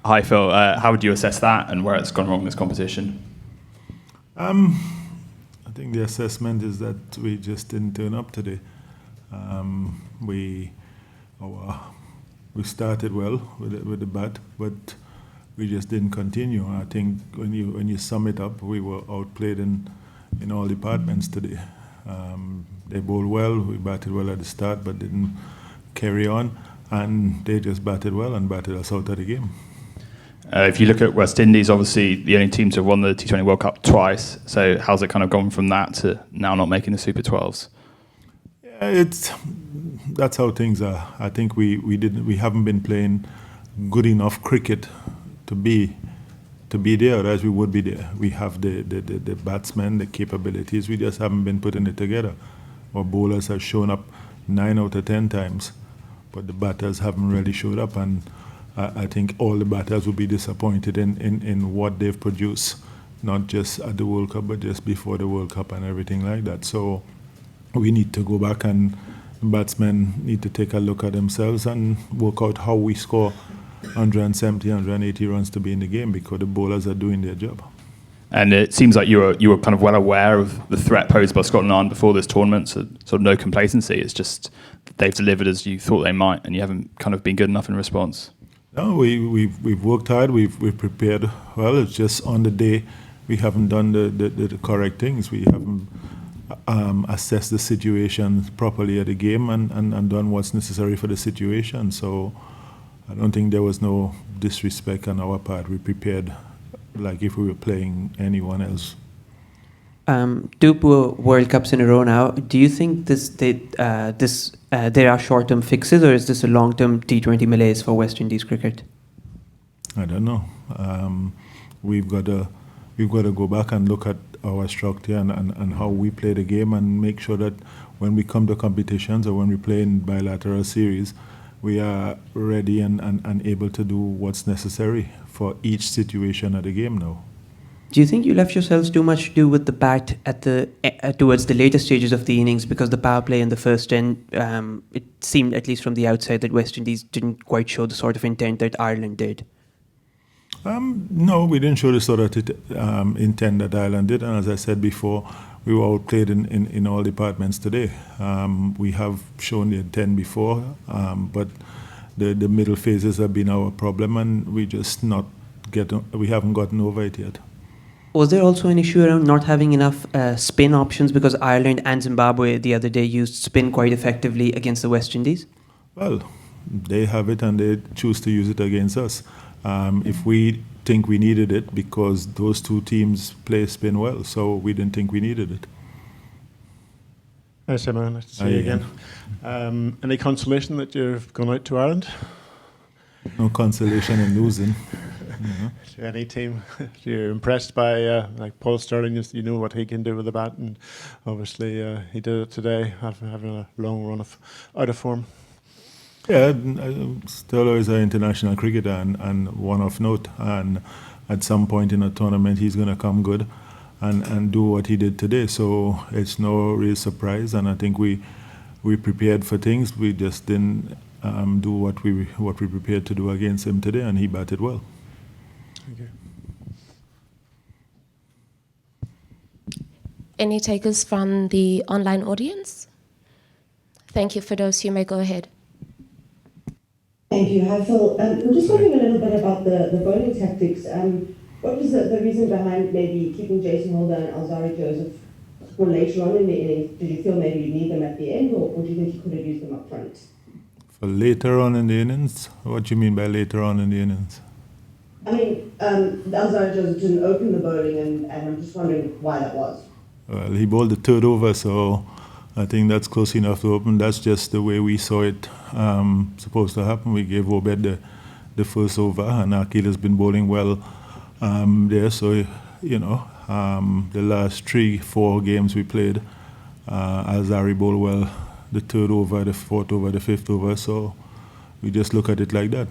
Hi, Phil. How would you assess that and where it's gone wrong in this competition? I think the assessment is that we just didn't turn up today. We started well with the bat, but we just didn't continue. I think when you sum it up, we were outplayed in all departments today. They bowled well, we batted well at the start, but didn't carry on, and they just batted well and batted us out of the game. If you look at West Indies, obviously the only team to have won the T20 World Cup twice. So how's it kind of gone from that to now not making the Super 12s? Yeah, that's how things are. I think we haven't been playing good enough cricket to be there as we would be there. We have the batsmen, the capabilities. We just haven't been putting it together. Our bowlers have shown up 9 out of 10 times, but the batters haven't really showed up, and I think all the batters will be disappointed in what they've produced, not just at the World Cup, but just before the World Cup and everything like that. So we need to go back, and the batsmen need to take a look at themselves and work out how we score 170, 180 runs to be in the game, because the bowlers are doing their job. And it seems like you were kind of well aware of the threat posed by Scotland before this tournament, so sort of no complacency. It's just they've delivered as you thought they might, and you haven't kind of been good enough in response. No, we've worked hard. We've prepared well. It's just on the day we haven't done the correct things. We haven't assessed the situation properly at the game and done what's necessary for the situation. So I don't think there was no disrespect on our part. We prepared like if we were playing anyone else. 2 World Cups in a row now. Do you think there are short-term fixes, or is this a long-term T20 malaise for West Indies cricket? I don't know. We've got to go back and look at our structure and how we play the game, and make sure that when we come to competitions or when we play in bilateral series, we are ready and able to do what's necessary for each situation of the game now. Do you think you left yourselves too much to do with the bat at towards the later stages of the innings, because the power play in the first end, it seemed, at least from the outside, that West Indies didn't quite show the sort of intent that Ireland did? No, we didn't show the sort of intent that Ireland did, and as I said before, we were outplayed in all departments today. We have shown the intent before, but the middle phases have been our problem, and we haven't gotten over it yet. Was there also an issue around not having enough spin options, because Ireland and Zimbabwe the other day used spin quite effectively against the West Indies? Well, they have it and they choose to use it against us. If we think we needed it, because those 2 teams play spin well, so we didn't think we needed it. Hi Simon, nice to see you again. Any consolation that you've gone out to Ireland? No consolation in losing. Is there any team you're impressed by, like Paul Sterling? You know what he can do with the bat, and obviously he did it today, having a long run out of form. Yeah, Sterling is an international cricketer and one of note, and at some point in a tournament he's going to come good and do what he did today. So it's no real surprise, and I think we prepared for things. We just didn't do what we prepared to do against him today, and he batted well. Thank you. Any takers from the online audience? Thank you. For those, you may go ahead. Thank you. Hi, Phil. I'm just wondering a little bit about the bowling tactics. What was the reason behind maybe keeping Jason Holder and Alzari Joseph for later on in the innings? Did you feel maybe you need them at the end, or do you think you could have used them up front? For later on in the innings? What do you mean by later on in the innings? I mean, Alzari Joseph didn't open the bowling, and I'm just wondering why that was. Well, he bowled the 3rd over, so I think that's close enough to open. That's just the way we saw it supposed to happen. We gave Obed the first over, and Akil has been bowling well there. So, the last 3-4 games we played, Alzari bowled well the 3rd over, the 4th over, the 5th over. So we just look at it like that.